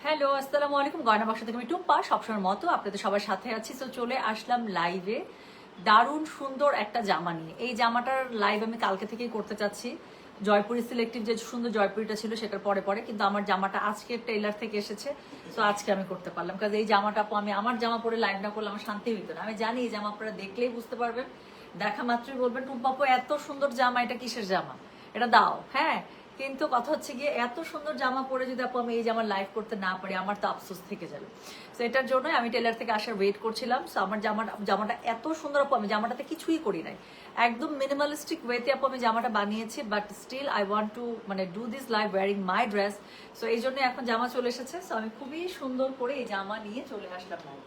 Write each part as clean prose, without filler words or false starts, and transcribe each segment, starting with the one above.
Hello, আসসালামু আলাইকুম। গয়না বাক্স থেকে আমি টুম্পা, সবসময়ের মতো আপনাদের সবার সাথে আছি। তো চলে আসলাম লাইভে দারুণ সুন্দর একটা জামা নিয়ে। এই জামাটার লাইভ আমি কালকে থেকেই করতে চাচ্ছি। জয়পুরি সিলেক্টিভ যে সুন্দর জয়পুরিটা ছিল সেটার পরে পরে, কিন্তু আমার জামাটা আজকে টেইলার থেকে এসেছে, তো আজকে আমি করতে পারলাম। কারণ এই জামাটা আমি আমার জামা পরে লাইভ না করলে আমার শান্তি হইতো না। আমি জানি এই জামা আপনারা দেখলেই বুঝতে পারবেন, দেখা মাত্রই বলবেন টুম্পা আপু এত সুন্দর জামা, এটা কিসের জামা, এটা দাও। হ্যাঁ, কিন্তু কথা হচ্ছে গিয়ে এত সুন্দর জামা পরে যদি আপু আমি এই জামা লাইভ করতে না পারি, আমার তো আফসোস থেকে যাবে। তো এটার জন্যই আমি টেলার থেকে আসার ওয়েট করছিলাম। সো আমার জামাটা এত সুন্দর আপু, আমি জামাটাতে কিছুই করি নাই, একদম মিনিমালিস্টিক ওয়েতে আপু আমি জামাটা বানিয়েছি। But still I want to do this live wearing my dress. So এই জন্য এখন জামা চলে এসেছে। সো আমি খুবই সুন্দর করে এই জামা নিয়ে চলে আসলাম লাইভে।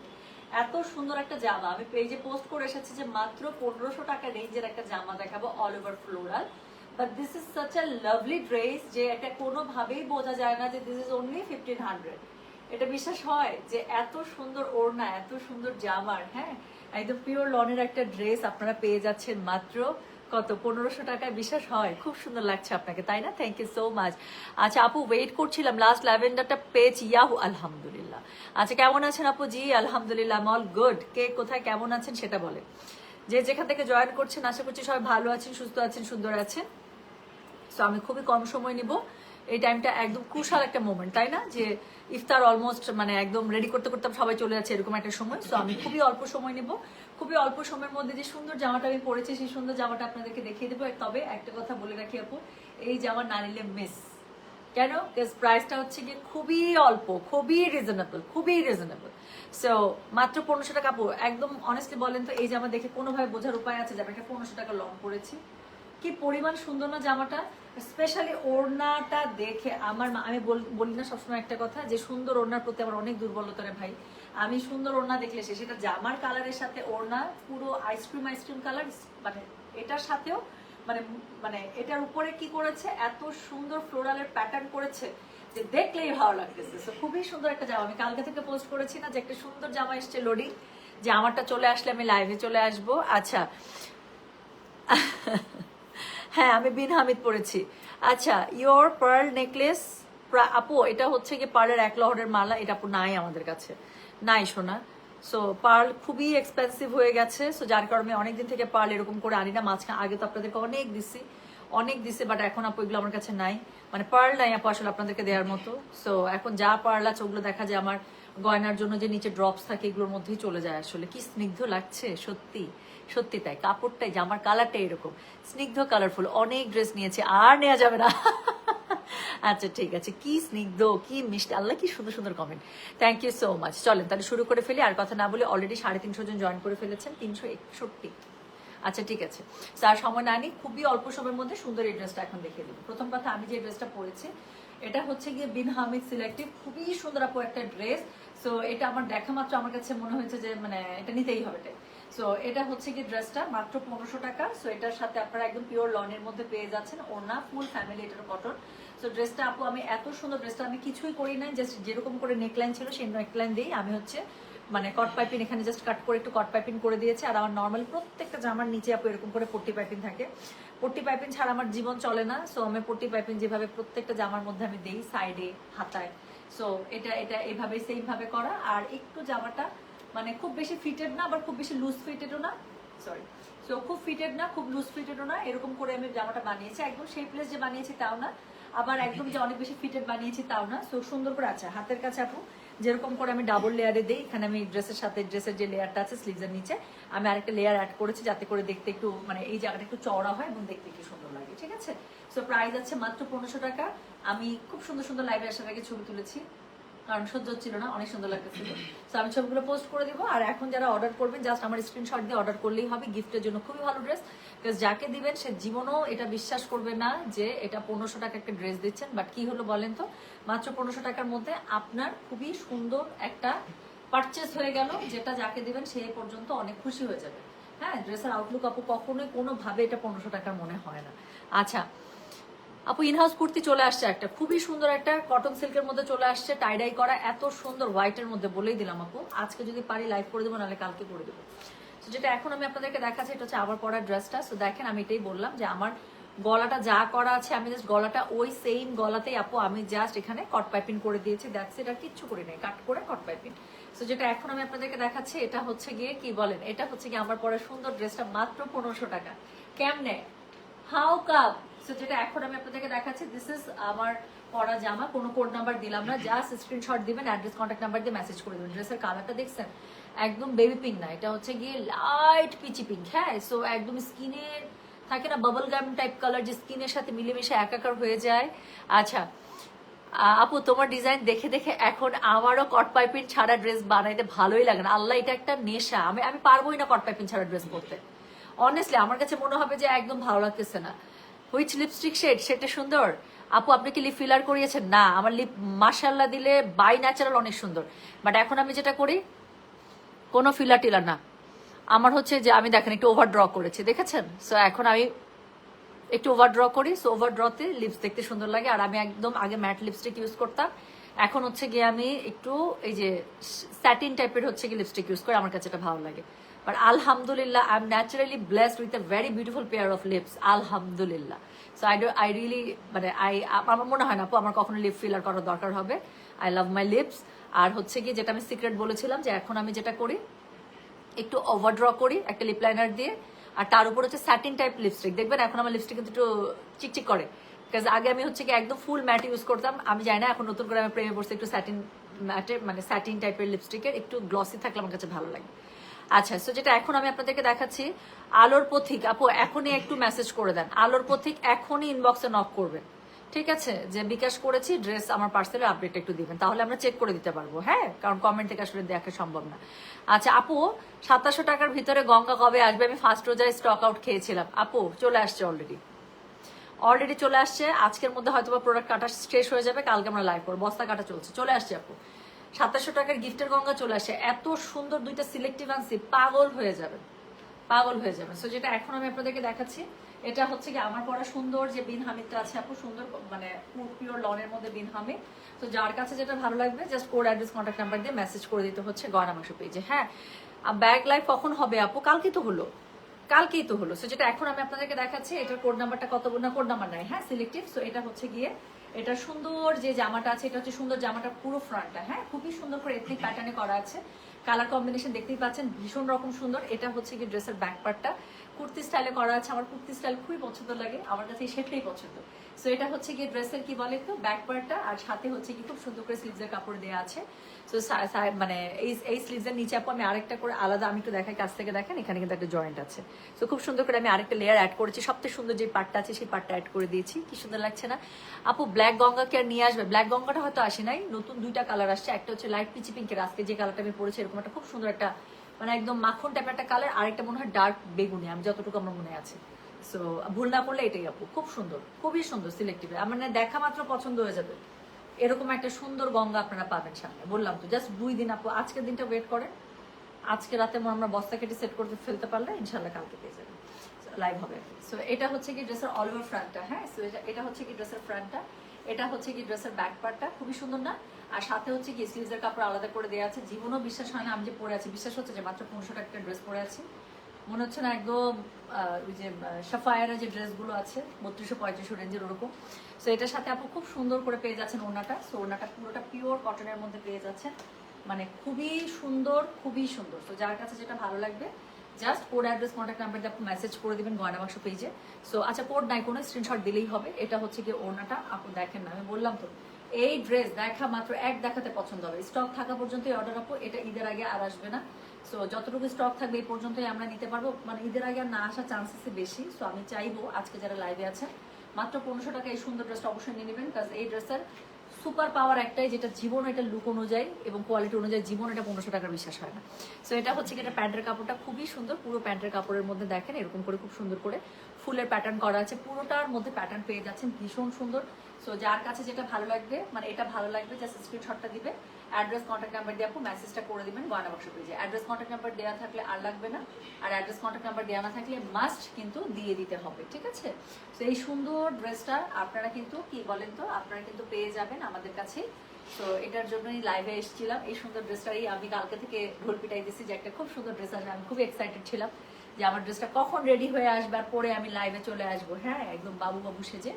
এত সুন্দর একটা জামা আমি পেজে পোস্ট করে এসেছি যে মাত্র 1500 টাকা রেঞ্জের একটা জামা দেখাবো, all over floral. But this is such a lovely dress যে এটা কোনোভাবেই বোঝা যায় না যে দিস ইজ অনলি 1500। এটা বিশ্বাস হয় যে এত সুন্দর ওড়না, এত সুন্দর জামার, হ্যাঁ একদম পিওর লনের একটা ড্রেস আপনারা পেয়ে যাচ্ছেন মাত্র কত 1500 টাকায়। বিশ্বাস হয়? খুব সুন্দর লাগছে আপনাকে, তাই না? Thank you so much. আচ্ছা আপু, ওয়েট করছিলাম লাস্ট ল্যাভেন্ডারটা পেয়েছি, ইয়াহু আলহামদুলিল্লাহ। আচ্ছা কেমন আছেন আপু? জি আলহামদুলিল্লাহ, অল গুড। কে কোথায় কেমন আছেন সেটা বলে। যে যেখান থেকে জয়েন করছেন আশা করছি সবাই ভালো আছেন, সুস্থ আছেন, সুন্দর আছেন। সো আমি খুবই কম সময় নিব। এই টাইমটা একদম ক্রুশাল একটা মোমেন্ট, তাই না? যে ইফতার অলমোস্ট একদম রেডি করতে করতে সবাই চলে যাচ্ছে, এরকম একটা সময়। সো আমি খুবই অল্প সময় নিব। খুবই অল্প সময়ের মধ্যে যে সুন্দর জামাটা আমি পরেছি সেই সুন্দর জামাটা আপনাদেরকে দেখিয়ে দেবো। তবে একটা কথা বলে রাখি আপু, এই জামা না নিলে মিস। কেন? প্রাইসটা হচ্ছে গিয়ে খুবই অল্প, খুবই রিজনেবল, খুবই রিজনেবল। সো মাত্র 1500 টাকা। আপু একদম অনেস্টলি বলেন তো, এই জামা দেখে কোনোভাবে বোঝার উপায় আছে যে আমি একটা 1500 টাকা লং পরেছি? কি পরিমাণ সুন্দর না জামাটা! স্পেশালি ওড়নাটা দেখে আমি বলি না সবসময় একটা কথা, যে সুন্দর ওড়নার প্রতি আমার অনেক দুর্বলতা রে ভাই। আমি সুন্দর ওড়না দেখলে সেটা জামার কালারের সাথে ওড়না পুরো আইসক্রিম কালার, এটার সাথেও মানে মানে এটার উপরে কি করেছে, এত সুন্দর ফ্লোরালের প্যাটার্ন করেছে যে দেখলেই ভালো লাগতেছে। তো খুবই সুন্দর একটা জামা। আমি কালকে থেকে পোস্ট করেছি না যে একটা সুন্দর জামা এসছে লোডিং, যে আমারটা চলে আসলে আমি লাইভে চলে আসবো। আচ্ছা হ্যাঁ, আমি বিন হামিদ পড়েছি। আচ্ছা, ইয়োর পার্ল নেকলেস আপু, এটা হচ্ছে কি পার্লের 1 লহরের মালা, এটা আপু নাই আমাদের কাছে, নাই সোনা। সো পার্ল খুবই এক্সপেন্সিভ হয়ে গেছে। সো যার কারণে অনেকদিন থেকে পার্ল এরকম করে আনি না। মাঝখানে আগে তো আপনাদেরকে অনেক দিছি, বাট এখন আপু এগুলো আমার কাছে নাই, পার্ল নাই আপু আসলে আপনাদেরকে দেওয়ার মতো। সো এখন যা পার্ল আছে ওগুলো দেখা যায় আমার গয়নার জন্য যে নিচে ড্রপস থাকে এগুলোর মধ্যেই চলে যায়। আসলে কি স্নিগ্ধ লাগছে, সত্যি সত্যি তাই। কাপড়টাই, জামার কালারটা এরকম স্নিগ্ধ কালারফুল। অনেক ড্রেস নিয়েছে, আর নেওয়া যাবে না। আচ্ছা ঠিক আছে, কি স্নিগ্ধ, কি মিষ্টি, আল্লাহ কি সুন্দর সুন্দর comment. Thank you so much. চলেন তাহলে শুরু করে ফেলি, আর কথা না বলে। অলরেডি 350 জন জয়েন করে ফেলেছেন, 361। আচ্ছা ঠিক আছে, স্যার সময় না নিই, খুবই অল্প সময়ের মধ্যে সুন্দর এই ড্রেসটা এখন দেখিয়ে দেবো। প্রথম কথা, আমি যে ড্রেসটা পরেছি এটা হচ্ছে গিয়ে বিন হামিদ সিলেক্টিভ, খুবই সুন্দর আপু একটা ড্রেস। সো এটা আমার দেখা মাত্র আমার কাছে মনে হয়েছে যে এটা নিতেই হবে। সো এটা হচ্ছে কি ড্রেসটা মাত্র 1500 টাকা। সো এটার সাথে আপনারা একদম পিওর লনের মধ্যে পেয়ে যাচ্ছেন ওড়না, ফুল ফ্যামিলি এটার কটন। সো ড্রেসটা আপু আমি এত সুন্দর, ড্রেসটা আমি কিছুই করি নাই, জাস্ট যেরকম করে নেকলাইন ছিল সেই নেকলাইন দিয়েই আমি হচ্ছে কট পাইপিং এখানে জাস্ট কাট করে একটু কট পাইপিং করে দিয়েছে। আর আমার নর্মালি প্রত্যেকটা জামার নিচে আপু এরকম করে পট্টি পাইপিং থাকে। পট্টি পাইপিং ছাড়া আমার জীবন চলে না। সো আমি পট্টি পাইপিং যেভাবে প্রত্যেকটা জামার মধ্যে আমি দেই, সাইডে, হাতায়, সো এটা এইভাবে সেম ভাবে করা। আর একটু জামাটা খুব বেশি ফিটেড না, আবার খুব বেশি লুজ ফিটেডও না, সরি। সো খুব ফিটেড না, খুব লুজ ফিটেডও না, এরকম করে আমি জামাটা বানিয়েছি। একদম শেপলেস যে বানিয়েছি তাও না, আবার একদম যে অনেক বেশি ফিটেড বানিয়েছি তাও না। সো সুন্দর করে। আচ্ছা, হাতের কাছে আপু যেরকম করে আমি ডাবল লেয়ারে দিই, এখানে আমি ড্রেসের সাথে ড্রেসের যে লেয়ারটা আছে স্লিভসের নিচে আমি আরেকটা লেয়ার অ্যাড করেছি, যাতে করে দেখতে একটু এই জায়গাটা একটু চওড়া হয় এবং দেখতে একটু সুন্দর লাগে। ঠিক আছে, সো প্রাইস আছে মাত্র 1500 টাকা। আমি খুব সুন্দর সুন্দর লাইভে আসার আগে ছবি তুলেছি, কারণ সহ্য হচ্ছিল না, অনেক সুন্দর লাগতেছিল। সো আমি ছবিগুলো পোস্ট করে দিব। আর এখন যারা অর্ডার করবেন জাস্ট আমার স্ক্রিনশট দিয়ে অর্ডার করলেই হবে। গিফটের জন্য খুবই ভালো ড্রেস, বিকজ যাকে দিবেন সে জীবনও এটা বিশ্বাস করবে না যে এটা 1500 টাকা একটা ড্রেস দিচ্ছেন। বাট কি হলো বলেন তো, মাত্র 1500 টাকার মধ্যে আপনার খুবই সুন্দর একটা পারচেস হয়ে গেল, যেটা যাকে দিবেন সে পর্যন্ত অনেক খুশি হয়ে যাবে। হ্যাঁ, ড্রেসের আউটলুক আপু কখনোই কোনোভাবে এটা 1500 টাকার মনে হয় না। আচ্ছা আপু, ইনহাউস কুর্তি চলে আসছে একটা, খুবই সুন্দর একটা কটন সিল্কের মধ্যে চলে আসছে, টাইডাই করা, এত সুন্দর হোয়াইটের মধ্যে। বলেই দিলাম আপু, আজকে যদি পারি লাইভ করে দেবো, নাহলে কালকে করে দেবো। যেটা এখন আমি আপনাদেরকে দেখাচ্ছি এটা হচ্ছে আবার পরার ড্রেসটা। সো দেখেন, আমি এটাই বললাম যে আমার গলাটা যা করা আছে আমি জাস্ট গলাটা ওই সেম গলাতেই আপু আমি জাস্ট এখানে কট পাইপিং করে দিয়েছি, দ্যাটস ইট, আর কিচ্ছু করি নাই, কাট করে কট পাইপিং। সো যেটা এখন আমি আপনাদেরকে দেখাচ্ছি এটা হচ্ছে গিয়ে কি বলেন, এটা হচ্ছে গিয়ে আমার পরে সুন্দর ড্রেসটা মাত্র 1500 টাকা। কেমনে, হাউ কাপ। সো যেটা এখন আমি আপনাদেরকে দেখাচ্ছি, দিস ইজ আমার পরা জামা, কোনো কোড নাম্বার দিলাম না, জাস্ট স্ক্রিনশট দিবেন, অ্যাড্রেস কন্ট্যাক্ট নাম্বার দিয়ে মেসেজ করে দেবেন। ড্রেসের কালারটা দেখছেন, একদম বেবি পিঙ্ক না, এটা হচ্ছে গিয়ে লাইট পিচি পিঙ্ক। হ্যাঁ, সো একদম স্কিনের থাকে না বাবল গাম টাইপ কালার, যে স্কিনের সাথে মিলেমিশে একাকার হয়ে যায়। আচ্ছা আপু, তোমার ডিজাইন দেখে দেখে এখন আমারও কট পাইপিং ছাড়া ড্রেস বানাইতে ভালোই লাগে না। আল্লাহ, এটা একটা নেশা, আমি পারবোই না কট পাইপিং ছাড়া ড্রেস পরতে। অনেস্টলি আমার কাছে মনে হবে যে একদম ভালো লাগতেছে না। হুইচ লিপস্টিক শেড, সেটা সুন্দর। আপু আপনি কি লিপ ফিলার করিয়েছেন? না, আমার লিপ মাশাল্লাহ দিলে বাই ন্যাচারাল অনেক সুন্দর, বাট এখন আমি যেটা করি কোনো ফিলার টিলার না, আমার হচ্ছে যে আমি দেখেন একটু ওভার ড্র করেছি, দেখেছেন? সো এখন আমি একটু ওভার ড্র করি, সো ওভার ড্রতে লিপস দেখতে সুন্দর লাগে। আর আমি একদম আগে ম্যাট লিপস্টিক ইউজ করতাম, এখন হচ্ছে গিয়ে আমি একটু এই যে স্যাটিন টাইপের হচ্ছে গিয়ে লিপস্টিক ইউজ করি, আমার কাছে এটা ভালো লাগে। বাট আলহামদুলিল্লাহ I am naturally blessed with a very beautiful pair of lips, আলহামদুলিল্লাহ। সো আই রিয়েলি মানে আমার মনে হয় না আপু আমার কখনো লিপ ফিলার করার দরকার হবে। I love my lips. আর হচ্ছে গিয়ে যেটা আমি সিক্রেট বলেছিলাম যে এখন আমি যেটা করি একটু ওভার ড্র করি একটা লিপ লাইনার দিয়ে, আর তার উপর হচ্ছে স্যাটিন টাইপ লিপস্টিক। দেখবেন এখন আমার লিপস্টিক কিন্তু একটু চিকচিক করে, বিকজ আগে আমি হচ্ছে কি একদম ফুল ম্যাট ইউজ করতাম, আমি জানি না এখন নতুন করে আমি প্রেমে পড়ছি একটু স্যাটিন ম্যাটের মানে স্যাটিন টাইপের লিপস্টিকের একটু গ্লসি থাকলে আমার কাছে ভালো লাগে। আচ্ছা, সো যেটা এখন আমি আপনাদেরকে দেখাচ্ছি, আলোর পথিক আপু এখনই একটু মেসেজ করে দেন, আলোর পথিক এখনই ইনবক্সে নক করবেন, ঠিক আছে? যে বিকাশ করেছি, ড্রেস আমার পার্সেলের আপডেট একটু দিবেন, তাহলে আমরা চেক করে দিতে পারবো। হ্যাঁ, কারণ কমেন্ট থেকে আসলে দেখা সম্ভব না। আচ্ছা আপু, 2700 টাকার ভিতরে গঙ্গা কবে আসবে? আমি ফার্স্ট রোজায় স্টক আউট খেয়েছিলাম আপু, চলে আসছে অলরেডি চলে আসছে। আজকের মধ্যে হয়তো বা প্রোডাক্ট কাটা শেষ হয়ে যাবে, কালকে আমরা লাইভ করবো, বস্তা কাটা চলছে, চলে আসছে আপু। 2700 টাকার গিফটের গঙ্গা চলে আসে, এত সুন্দর দুইটা সিলেক্টিভ আনছি, পাগল হয়ে যাবে। সো যেটা এখন আমি আপনাদেরকে দেখাচ্ছি, এটা হচ্ছে কি আমার পরা সুন্দর যে বিন হামিদটা আছে আপু, সুন্দর মানে পিওর লনের মধ্যে বিন হামিদ। তো যার কাছে যেটা ভালো লাগবে just code address contact number দিয়ে মেসেজ করে দিতে হচ্ছে গয়না মাংস পেজে। হ্যাঁ, ব্যাগ লাইভ কখন হবে আপু? কালকেই তো হলো। সো যেটা এখন আমি আপনাদেরকে দেখাচ্ছি, এটার কোড নাম্বারটা কত, না কোড নাম্বার নাই, হ্যাঁ সিলেক্টিভ। সো এটা হচ্ছে গিয়ে এটা সুন্দর যে জামাটা আছে, এটা হচ্ছে সুন্দর জামাটা পুরো ফ্রন্টটা, হ্যাঁ খুবই সুন্দর করে এথনিক প্যাটার্নে করা আছে, কালার কম্বিনেশন দেখতেই পাচ্ছেন ভীষণ রকম সুন্দর। এটা হচ্ছে কি ড্রেসের ব্যাক পার্টটা কুর্তি স্টাইলে করা আছে, আমার কুর্তি স্টাইল খুবই পছন্দ লাগে, আমার কাছে সেটাই পছন্দ। সো এটা হচ্ছে কি ড্রেসের কি বলে তো ব্যাক পার্টটা, আর সাথে হচ্ছে কি খুব সুন্দর করে স্লিভসের কাপড় দেওয়া আছে। সো মানে এই স্লিভসের নিচে আপু আমি আরেকটা করে আলাদা, আমি একটু দেখাই কাছ থেকে দেখেন, এখানে কিন্তু একটা জয়েন্ট আছে। সো খুব সুন্দর করে আমি আরেকটা লেয়ার অ্যাড করেছি, সবচেয়ে সুন্দর যে পার্টটা আছে সেই পার্টটা অ্যাড করে দিয়েছি, কি সুন্দর লাগছে না আপু? ব্ল্যাক গঙ্গা কে আর নিয়ে আসবে? ব্ল্যাক গঙ্গাটা হয়তো আসে নাই, নতুন দুইটা কালার আসছে, একটা হচ্ছে লাইট পিচি পিঙ্কের, আজকে যে কালারটা আমি পরেছি এরকম একটা খুব সুন্দর একটা মানে একদম মাখন টাইপের একটা কালার, আরেকটা মনে হয় ডার্ক বেগুনি, আমি যতটুকু আমার মনে আছে। সো ভুল না করলে এটাই আপু, খুব সুন্দর, খুবই সুন্দর সিলেক্টিভ, আমার দেখা মাত্র পছন্দ হয়ে যাবে। এরকম একটা সুন্দর গঙ্গা আপনারা পাবেন সামনে, বললাম তো জাস্ট 2 দিন আপু, আজকের দিনটা ওয়েট করেন, আজকে রাতে আমরা বস্তা কেটে সেট করতে ফেলতে পারলে ইনশাল্লাহ কালকে পেয়ে যাবেন, লাইভ হবে। সো এটা হচ্ছে কি ড্রেসের অল ওভার ফ্রন্টটা, হ্যাঁ সো এটা হচ্ছে কি ড্রেসের ফ্রন্টটা, এটা হচ্ছে কি ড্রেসের ব্যাক পার্টটা, খুবই সুন্দর না? আর সাথে হচ্ছে কি স্লিভসের কাপড় আলাদা করে দেওয়া আছে, জীবনও বিশ্বাস হয় না আমি যে পরে আছি, বিশ্বাস হচ্ছে যে মাত্র 1500 টাকার ড্রেস পরে আছি, মনে হচ্ছে না একদম ওই যে সাফায়ারের যে ড্রেসগুলো আছে 3200-3500 রেঞ্জের ওরকম। সো এটার সাথে আপু খুব সুন্দর করে পেয়ে যাচ্ছেন ওড়নাটা, সো ওড়নাটা পুরোটা পিওর কটনের মধ্যে পেয়ে যাচ্ছেন, মানে খুবই সুন্দর। তো যার কাছে যেটা ভালো লাগবে just code address contact number দিয়ে আপনি মেসেজ করে দিবেন গয়না বাক্স পেজে। সো আচ্ছা কোড নাই, কোনো স্ক্রিনশট দিলেই হবে। এটা হচ্ছে কি ওড়নাটা, আপু দেখেন না, আমি বললাম তো এই ড্রেস দেখা মাত্র এক দেখাতে পছন্দ হবে, স্টক থাকা পর্যন্তই অর্ডার আপু, এটা ঈদের আগে আর আসবে না। সো যতটুকু স্টক থাকবে এই পর্যন্তই আমরা নিতে পারবো, মানে ঈদের আগে আর না আসার চান্সেসই বেশি। সো আমি চাইবো আজকে যারা লাইভে আছেন মাত্র 1500 টাকা এই সুন্দর ড্রেসটা অবশ্যই নিয়ে নেবেন, কারণ এই ড্রেসের সুপার পাওয়ার একটাই, যেটা জীবন এটা লুক অনুযায়ী এবং কোয়ালিটি অনুযায়ী জীবন এটা 1500 টাকার বিশ্বাস হয় না। সো এটা হচ্ছে কি এটা প্যান্টের কাপড়টা খুবই সুন্দর, পুরো প্যান্টের কাপড়ের মধ্যে দেখেন এরকম করে খুব সুন্দর করে ফুলের প্যাটার্ন করা আছে, পুরোটার মধ্যে প্যাটার্ন পেয়ে যাচ্ছেন ভীষণ সুন্দর। সো যার কাছে যেটা ভালো লাগবে, মানে এটা ভালো লাগবে জাস্ট স্ক্রিনশটটা দিবে, অ্যাড্রেস কন্ট্যাক্ট নাম্বার দিয়ে আপু মেসেজটা করে দিবেন গয়না বাক্স পেজে। অ্যাড্রেস কন্ট্যাক্ট নাম্বার দেওয়া থাকলে আর লাগবে না, আর অ্যাড্রেস কন্ট্যাক্ট নাম্বার দেওয়া না থাকলে মাস্ট কিন্তু দিয়ে দিতে হবে, ঠিক আছে? তো এই সুন্দর ড্রেসটা আপনারা কিন্তু কি বলেন তো আপনারা কিন্তু পেয়ে যাবেন আমাদের কাছে। তো এটার জন্যই লাইভে এসেছিলাম, এই সুন্দর ড্রেসটাই আমি কালকে থেকে ঢোল পিটাই দিচ্ছি যে একটা খুব সুন্দর ড্রেস আসবে, আমি খুব এক্সাইটেড ছিলাম যে আমার ড্রেসটা কখন রেডি হয়ে আসবে আর পরে আমি লাইভে চলে আসবো। হ্যাঁ, একদম বাবু বাবু সেজে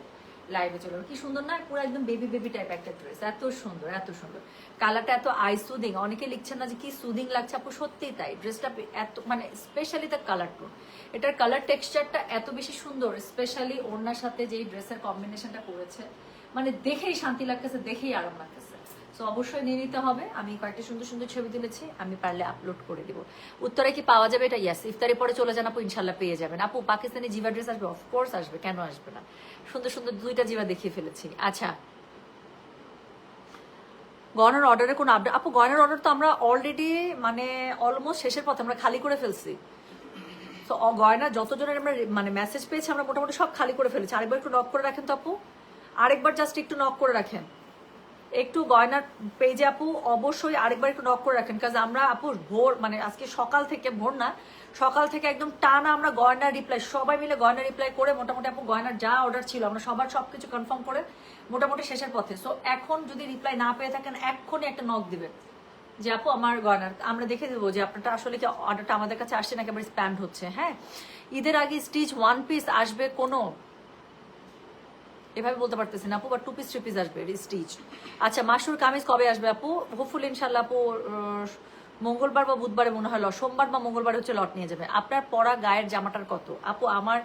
লাইভে চলে আসবো। কি সুন্দর না, পুরো একদম বেবি বেবি টাইপ একটা ড্রেস, এত সুন্দর এত সুন্দর। কালারটা এত আই সুদিং, অনেকে লিখছেন না যে কি সুদিং লাগছে আপু, সত্যিই তাই। ড্রেসটা এত মানে স্পেশালি তার কালার টোন, এটার কালার টেক্সচারটা এত বেশি সুন্দর, স্পেশালি ওড়নার সাথে যেই ড্রেসের কম্বিনেশনটা করেছে, মানে দেখেই শান্তি লাগতেছে, দেখেই আরাম লাগতেছে। সো অবশ্যই নিয়ে নিতে হবে। আমি কয়েকটা সুন্দর সুন্দর ছবি তুলেছি, আমি পারলে আপলোড করে দিব। উত্তরে কি পাওয়া যাবে এটা? ইয়েস, ইফতারের পরে চলে যান আপু, ইনশাল্লাহ পেয়ে যাবেন। আপু পাকিস্তানি জিভা ড্রেস আসবে? অফকোর্স আসবে, কেন আসবে না। সুন্দর সুন্দর 2টা জিভা দেখিয়ে ফেলেছি। আচ্ছা, গয়নার অর্ডারে কোনো আপডেট? আপু গয়নার অর্ডার তো আমরা অলরেডি মানে অলমোস্ট শেষের পথে, আমরা খালি করে ফেলছি। তো গয়না যতজনের আমরা মানে মেসেজ পেয়েছি আমরা মোটামুটি সব খালি করে ফেলেছি। আরেকবার একটু নক করে রাখেন তো আপু, আরেকবার জাস্ট একটু নক করে রাখেন একটু গয়নার পেজে আপু, অবশ্যই আরেকবার একটু নক করে রাখেন। কাজ আমরা আপু ভোর মানে আজকে সকাল থেকে, ভোর না সকাল থেকে একদম টানা আমরা গয়নার রিপ্লাই, সবাই মিলে গয়নার রিপ্লাই করে মোটামুটি আপু গয়নার যা অর্ডার ছিল আমরা সবার সবকিছু কনফার্ম করে মোটামুটি শেষের পথে। সো এখন যদি রিপ্লাই না পেয়ে থাকেন এক্ষুনি একটা নক দিবেন যে আপু আমার গয়নার, আমরা দেখে দেবো যে আপনারটা আসলে কি অর্ডারটা আমাদের কাছে আসছে নাকি আবার স্প্যাম হচ্ছে। হ্যাঁ, ঈদের আগে স্টিচ 1 পিস আসবে কোনো, এভাবে বলতে পারতেছি না আপু, বা 2 পিস 3 পিস আসবে স্টিচ। আচ্ছা, মাসুর কামিজ কবে আসবে আপু? হোপফুলি ইনশাল্লাহ আপু মঙ্গলবার বা বুধবারে মনে হয়, সোমবার বা মঙ্গলবার হচ্ছে লট নিয়ে যাবে। আপনার পরা গায়ের জামাটার কত? আপু আমার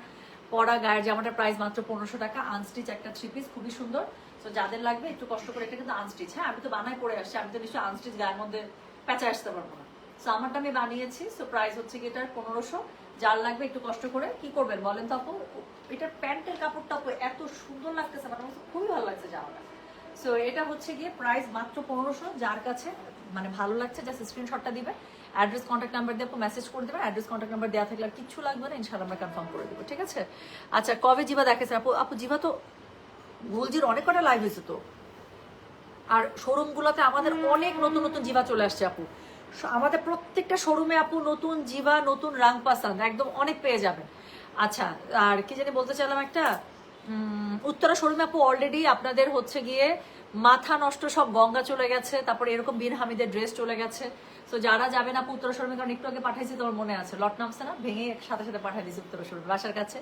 পরা গায়ের জামাটার প্রাইস মাত্র 1500 টাকা, আনস্টিচ একটা 3 পিস, খুবই সুন্দর। তো যাদের লাগবে একটু কষ্ট করে, এটা কিন্তু আনস্টিচ। হ্যাঁ, আমি তো বানাই পরে আসছি, আমি তো নিশ্চয়ই আনস্টিচ গায়ের মধ্যে প্যাঁচা আসতে পারবো না। সো আমারটা আমি বানিয়েছি। সো প্রাইস হচ্ছে কি এটার 1500। যার লাগবে একটু কষ্ট করে কি করবেন বলেন তো আপু, এটার প্যান্টের কাপড়টা আপু এত সুন্দর লাগতেছে, মানে খুবই ভালো লাগছে জামাটা। সো এটা হচ্ছে গিয়ে প্রাইস মাত্র 1500। যার কাছে মানে ভালো লাগছে জাস্ট স্ক্রিনশটটা দিবে, অ্যাড্রেস কন্ট্যাক্ট নাম্বার দিয়ে আপু মেসেজ করে দেবেন। অ্যাড্রেস কন্ট্যাক্ট নাম্বার দেওয়া থাকলে আর কিচ্ছু লাগবে না, ইনশাআল্লাহ আমরা কনফার্ম করে দেবো, ঠিক আছে। আচ্ছা, কবে জিভা দেখেছে আপু? আপু জিভা তো গুলজির অনেক কটা লাইভ হয়েছে তো, আর শোরুমগুলোতে আমাদের অনেক নতুন নতুন জিভা চলে আসছে আপু। আমাদের প্রত্যেকটা শোরুমে আপু নতুন জিভা, নতুন রাং পাসান একদম অনেক পেয়ে যাবেন। আচ্ছা, আর কি জানি বলতে চাইলাম একটা, উত্তরা শোরুমে আপু অলরেডি আপনাদের হচ্ছে গিয়ে মাথা নষ্ট সব গঙ্গা চলে গেছে, তারপরে এরকম বিন হামিদের ড্রেস চলে গেছে। তো যারা যাবেন আপু উত্তরা শোরুমে, কারণ একটু আগে পাঠাইছি তোমার মনে আছে, লট নামছে না, ভেঙে সাথে সাথে পাঠিয়ে দিয়েছি উত্তরা শোরুমে বাসার কাছে।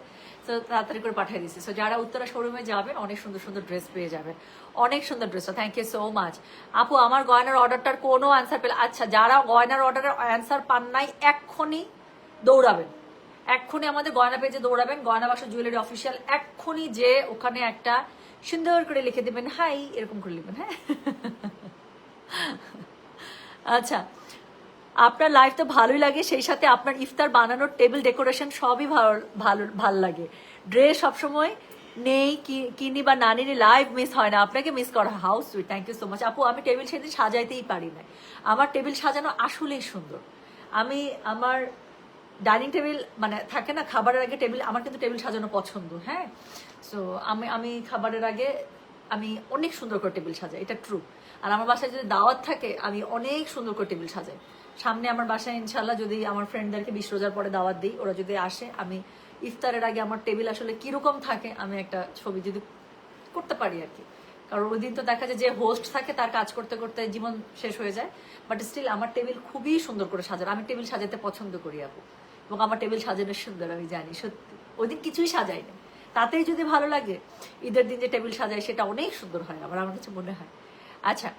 তো তাড়াতাড়ি করে পাঠিয়ে দিচ্ছি। সো যারা উত্তরা শোরুমে যাবেন অনেক সুন্দর সুন্দর ড্রেস পেয়ে যাবেন, অনেক সুন্দর dress. Thank you so much আপু। আমার গয়নার অর্ডারটার কোনো অ্যান্সার পেলে, আচ্ছা যারা গয়নার অর্ডারের অ্যান্সার পান নাই এক্ষুনি দৌড়াবেন, এক্ষুনি আমাদের গয়না পেজে দৌড়াবেন, গয়না বাক্স জুয়েলারি অফিসিয়াল, এক্ষুনি যে ওখানে একটা সুন্দর করে লিখে দেবেন হাই, এরকম করে লিখবেন। হ্যাঁ, আচ্ছা, আপনার লাইফ তো ভালোই লাগে, সেই সাথে আপনার ইফতার বানানোর টেবিল ডেকোরেশন সবই ভালো লাগে। ড্রেস সবসময় নেই কিনি বা না নিলে লাইভ মিস হয় না, আপনাকে মিস করা। How sweet, thank you so much আপু। আমি টেবিল সেদিন সাজাইতেই পারি না, আমার টেবিল সাজানো আসলেই সুন্দর। আমি আমার ডাইনিং টেবিল মানে থাকে না খাবারের আগে টেবিল, আমার কিন্তু টেবিল সাজানো পছন্দ। হ্যাঁ, সো আমি খাবারের আগে আমি অনেক সুন্দর করে টেবিল সাজাই, এটা ট্রু। আর আমার বাসায় যদি দাওয়াত থাকে আমি অনেক সুন্দর করে টেবিল সাজাই। সামনে আমার বাসায় ইনশাল্লাহ যদি আমার ফ্রেন্ডদেরকে 20 রোজার পরে দাওয়াত দিই, ওরা যদি আসে, আমি ইফতারের আগে আমার টেবিল আসলে কিরকম থাকে আমি একটা ছবি যদি করতে পারি আর কি। কারণ ওই দিন তো দেখা যায় যে হোস্ট থাকে তার কাজ করতে করতে জীবন শেষ হয়ে যায়, বাট স্টিল আমার টেবিল খুবই সুন্দর করে সাজানো, আমি টেবিল সাজাতে পছন্দ করি আপু। এবং আমার টেবিল সাজানো সুন্দর, আমি জানি সত্যি ওই দিন কিছুই সাজাই না, তাতেই যদি ভালো লাগে ঈদের দিন যে টেবিল সাজায় সেটা অনেক সুন্দর হয় আমার কাছে মনে হয়। আচ্ছা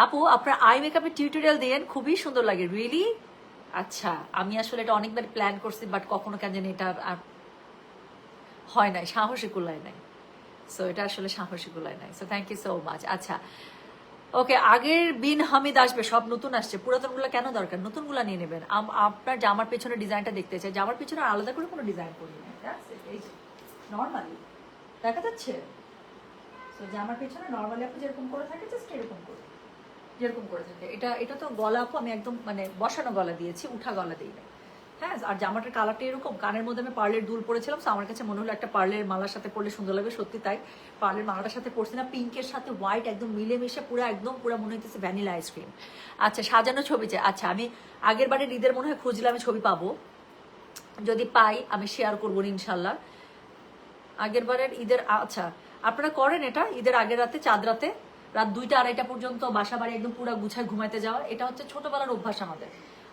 আপু, আপনার আই মেকআপের টিউটোরিয়াল দেন, খুবই সুন্দর লাগে। রিয়েলি? আচ্ছা, আমি আসলে এটা অনেকবার প্ল্যান করছি, বাট কখনো কেন জানি এটা আর হয় নাই, সাহসী কুলায় নাই। সো এটা আসলে সাহসী কুলায় নাই। So thank you so much. আচ্ছা ওকে, আগের বিন হামিদ আসবে, সব নতুন আসছে, পুরাতনগুলো কেন দরকার, নতুনগুলো নিয়ে নেবেন। আপনার জামার পেছনে ডিজাইনটা দেখতে চাই, জামার পেছনে আলাদা করে কোনো ডিজাইন করি না, নর্মালি দেখা যাচ্ছে। তো জামার পেছনে নর্মালি আপনি যেরকম করে থাকে জাস্ট এরকম করে, যেরকম করে থাকে। এটা তো গলা আপু আমি একদম মানে বসানো গলা দিয়েছি, উঠা গলা দিই না। হ্যাঁ, আর জামাটার কালারটা এরকম, কানের মধ্যে আমি পার্লের দুল পরেছিলাম, তো আমার কাছে মনে হলো একটা পার্লের মালার সাথে পরলে সুন্দর লাগবে, সত্যি তাই। পার্লের মালাটার সাথে পরছি না, পিঙ্কের সাথে হোয়াইট একদম মিলেমিশে পুরো একদম পুরো মনে হইতেছে ভ্যানিলা আইসক্রিম। আচ্ছা, সাজানো ছবি চাই। আচ্ছা, আমি আগের বারের ঈদের মনে হয় খুঁজলে আমি ছবি পাবো, যদি পাই আমি শেয়ার করবো ইনশাল্লাহ। আগের বারের ঈদের, আচ্ছা আপনারা করেন এটা ঈদের আগের রাতে, চাঁদ রাতে রাত 2টা 2:30 পর্যন্ত বাসা বাড়ি একদম পুরো গুছায় ঘুমাইতে যাওয়া, এটা হচ্ছে ছোটবেলার অভ্যাস আমাদের।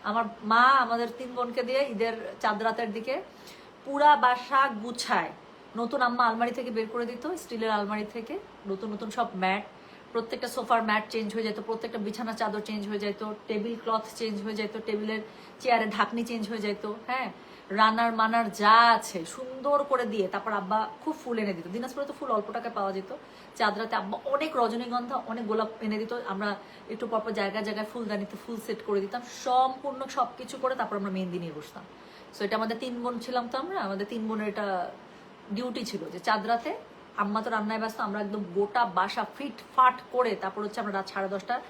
আমার মা আমাদের 3 বোনকে দিয়ে ঈদের চাঁদ রাতের দিকে পুরা বাসা গুছায়, নতুন আম্মা আলমারি থেকে বের করে দিত, স্টিলের আলমারি থেকে নতুন নতুন সব ম্যাট, প্রত্যেকটা সোফার ম্যাট চেঞ্জ হয়ে যেত, প্রত্যেকটা বিছানা চাদর চেঞ্জ হয়ে যেত, টেবিল ক্লথ চেঞ্জ হয়ে যেত, টেবিলের চেয়ারের ঢাকনি চেঞ্জ হয়ে যেত, হ্যাঁ, রানার মানার যা আছে সুন্দর করে দিয়ে তারপর আব্বা খুব ফুল এনে দিত। দিনাজপুরে তো ফুল অল্প টাকায় পাওয়া যেত, চাঁদরাতে আব্বা অনেক রজনীগন্ধা অনেক গোলাপ এনে দিত, আমরা একটু পরপর জায়গায় জায়গায় ফুলদানিতে ফুল সেট করে দিতাম, সম্পূর্ণ সবকিছু করে তারপর আমরা মেহেন্দি নিয়ে বসতাম। সো এটা আমাদের 3 বোন ছিলাম তো আমরা, আমাদের 3 বোনের এটা ডিউটি ছিল যে চাঁদরাতে আম্মা তো রান্নায় ব্যস্ত, আমরা একদম গোটা বাসা ফিট ফাট করে তারপর হচ্ছে আমরা রাত 10:30টার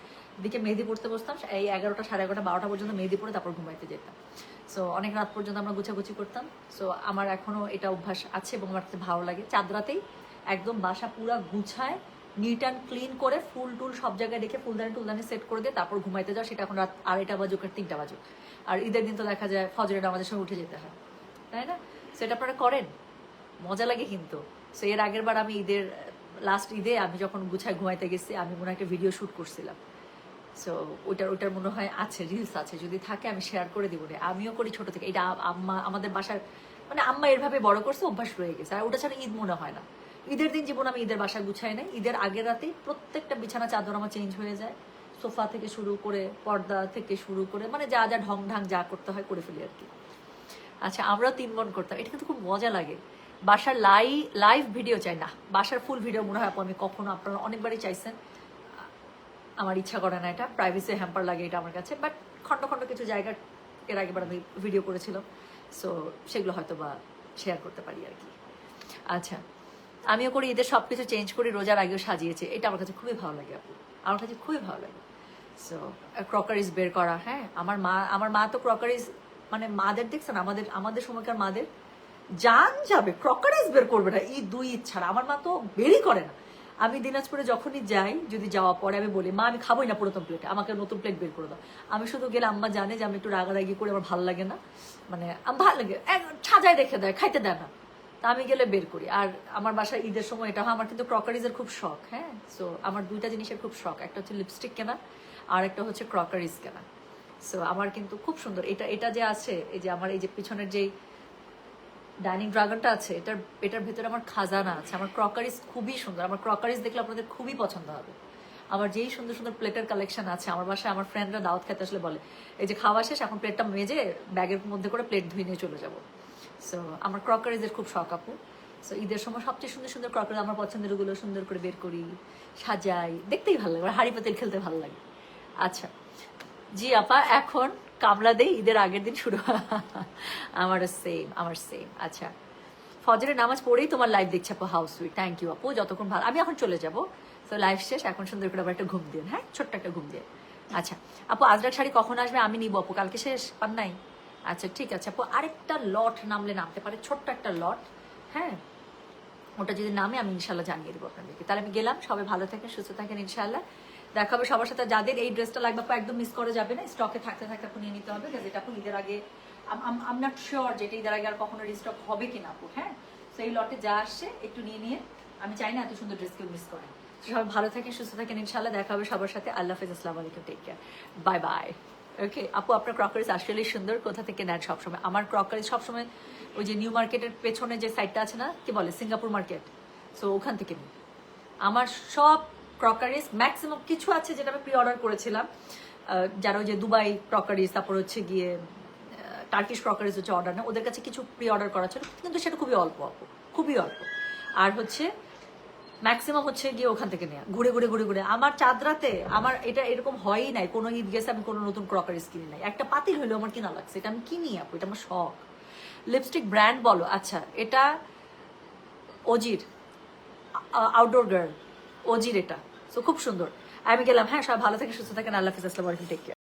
দিকে মেহেদি পড়তে বসতাম, এই 11টা 11:30 12টা পর্যন্ত মেহেদি পড়ে তারপর ঘুমাইতে যেতাম। সো অনেক রাত পর্যন্ত আমরা গুছাগুছি করতাম। সো আমার এখনো এটা অভ্যাস আছে এবং আমার কাছে ভালো লাগে। চাঁদরাতেই একদম বাসা পুরা গুছায় নিট অ্যান্ড ক্লিন করে ফুল টুল সব জায়গায় রেখে ফুলদানি সেট করে দিয়ে তারপর ঘুমাইতে যাও, সেটা এখন রাত 2:30 বাজুক আর 3টা বাজুক। আর ঈদের দিন তো দেখা যায় ফজরের নামাজের সময় উঠে যেতে হয়, তাই না? সেটা আপনারা করেন, মজা লাগে কিন্তু। সো এর আগের বার আমি ঈদের লাস্ট ঈদে আমি যখন গুছায় ঘুমাইতে গেছি, আমি মনে হয় একটা ভিডিও শুট করছিলাম। সো ওটার মনে হয় আছে, রিলস আছে, যদি থাকে আমি শেয়ার করে দিব রে। আমিও করি ছোট থেকে, এটা আম্মা আমাদের বাসার মানে আম্মা এরভাবে বড় করছে, অভ্যাস রয়ে গেছে। আর ওটা ছাড়া ঈদ মনে হয় না। ঈদের দিন জীবন আমি ঈদের বাসা গুছাই নাই, ঈদের আগের রাতেই প্রত্যেকটা বিছানা চাদর আমার চেঞ্জ হয়ে যায়, সোফা থেকে শুরু করে পর্দা থেকে শুরু করে মানে যা যা ঢং ঢাং যা করতে হয় করে ফেলি আর কি। আচ্ছা, আমরাও 3 বোন করতাম, এটা কিন্তু খুব মজা লাগে। বাসার লাইভ ভিডিও চাই না, বাসার ফুল ভিডিও মনে হয় আমি কখনো, আপনারা অনেকবারই চাইছেন, আমার ইচ্ছা করে না, এটা প্রাইভেসি হ্যাম্পার লাগে এটা আমার কাছে। বাট খন্ড খন্ড কিছু জায়গা এর আগেবার আমি ভিডিও করেছিলাম, সো সেগুলো হয়তো বা শেয়ার করতে পারি আর কি। আচ্ছা, আমিও করি, ঈদের সব কিছু চেঞ্জ করি, রোজার আগেও সাজিয়েছে, এটা আমার কাছে খুবই ভালো লাগে আপু, আমার কাছে খুবই ভালো লাগে। সো ক্রকারিজ বের করা, হ্যাঁ, আমার মা তো ক্রকারিজ মানে মাদের দেখছেন, আমাদের সময়কার মাদের জান যাবে ক্রকারিজ বের করবে না, ঈদ 2 ঈদ ছাড়া আমার মা তো বেরই করে না। আমি দিনাজপুরে যখনই যাই, যদি যাওয়া পরে আমি বলি মা আমি খাবোই না পুরাতন প্লেটে, আমাকে নতুন প্লেট বের করে দাও। আমি শুধু গেলে আম্মা জানে যে আমি একটু রাগারাগি করে, আমার ভালো লাগে না, মানে ভালো লাগে সাজায় রেখে দেয়, খাইতে দেয় না, তা আমি গেলে বের করি। আর আমার বাসায় ঈদের সময় এটা হয়, আমার কিন্তু ক্রকারিজের খুব শখ, হ্যাঁ। সো আমার 2টা জিনিসের খুব শখ, একটা হচ্ছে লিপস্টিক কেনা আর একটা হচ্ছে ক্রকারিজ কেনা। সো আমার কিন্তু খুব সুন্দর এটা যে আছে, এই যে আমার এই যে পিছনের যেই ডাইনিং ড্রাগনটা আছে, এটার ভেতরে আমার খাজানা আছে। আমার ক্রকারিজ খুবই সুন্দর, আমার ক্রকারিজ দেখলে আপনাদের খুবই পছন্দ হবে। আমার যেই সুন্দর সুন্দর প্লেটের কালেকশন আছে আমার বাসায়, আমার ফ্রেন্ডরা দাওয়াত খেতে আসলে বলে এই যে খাওয়া শেষ, এখন প্লেটটা মেজে ব্যাগের মধ্যে করে প্লেট ধুয়ে নিয়ে চলে যাব। সো আমার ক্রকারিজের খুব শখ আপু। সো ঈদের সময় সবচেয়ে সুন্দর সুন্দর ক্রকারিজ আমার পছন্দের ওগুলো সুন্দর করে বের করি, সাজাই, দেখতেই ভালো লাগে, হাঁড়ি পাতিল খেলতে ভালো লাগে। আচ্ছা জি আপা, এখন কামলা দেই, ঈদের আগের দিন শুরু আমার সেম। আচ্ছা, ফজরের নামাজ পড়েই তোমার লাইভ দেখছি আপু, হাউ সুইট, থ্যাংক ইউ আপু, যতক্ষণ ভালো। আমি এখন চলে যাবো, তো লাইভ শেষ, এখন সুন্দর করে আবার একটা ঘুম দিন, হ্যাঁ, ছোট্ট একটা ঘুম দিয়ে। আচ্ছা আপু, আজরাক শাড়ি কখন আসবে? আমি নিবো আপু, কালকে শেষ পান নাই? আচ্ছা ঠিক আছে আপু, আরেকটা লট নামতে পারে, ছোট্ট একটা লট, হ্যাঁ, ওটা যদি নামে আমি ইনশাল্লাহ জানিয়ে দেবো আপনাদেরকে। তাহলে আমি গেলাম, সবাই ভালো থাকেন, সুস্থ থাকেন, ইনশাল্লাহ দেখা হবে সবার সাথে। যাদের এই ড্রেসটা লাগবে আপু একদম মিস করে যাবে না, স্টকে থাকতে আপু নিয়ে নিতে হবে, যেটা আপু ঈদের আগে আম নট শিওর যেটা ঈদের আগে আর কখনো রিস্টক হবে কিনা আপু, হ্যাঁ। তো এই লটে যা আসছে একটু নিয়ে আমি চাই না এত সুন্দর ড্রেস কেউ মিস করেন। সবাই ভালো থাকেন, সুস্থ থাকেন, ইনশাল্লাহ দেখা হবে সবার সাথে। আল্লাহ হাফেজ, আসসালামু আলাইকুম, টেক কেয়ার, বাই বাই। ওকে আপু, আপনার ক্রকারিজ আসলেই সুন্দর, কোথা থেকে নেন সবসময়? আমার ক্রকারিজ সবসময় ওই যে নিউ মার্কেটের পেছনে যে সাইডটা আছে না, কি বলে, সিঙ্গাপুর মার্কেট, সো ওখান থেকে নিই। আমার সব ক্রকারিজ ম্যাক্সিমাম, কিছু আছে যেটা আমি প্রি অর্ডার করেছিলাম, যারা ওই যে দুবাই ক্রকারিজ, তারপর হচ্ছে গিয়ে টার্কিশ ক্রকারিজ হচ্ছে অর্ডার না, ওদের কাছে কিছু প্রি অর্ডার করা ছিল, কিন্তু সেটা খুবই অল্প আপু, খুবই অল্প। আর হচ্ছে ম্যাক্সিমাম হচ্ছে গিয়ে ওখান থেকে নেওয়া, ঘুরে আমার চাঁদরাতে আমার এটা এরকম হয়ই নাই, কোনো ঈদ গেছে আমি কোনো নতুন ক্রকারিজ কিনি নাই, একটা পাতিল হইলেও আমার কিনা লাগছে, এটা আমি কিনি আপু, এটা আমার শখ। লিপস্টিক ব্র্যান্ড বলো, আচ্ছা এটা অজির, আউটডোর গার্ল, অজির এটা, সো খুব সুন্দর। আমি গেলাম, হ্যাঁ, সবাই ভালো থাকে, সুস্থ থাকেন, আল্লাহ হাফেজ, আসসালামু আলাইকুম, টেক কেয়ার।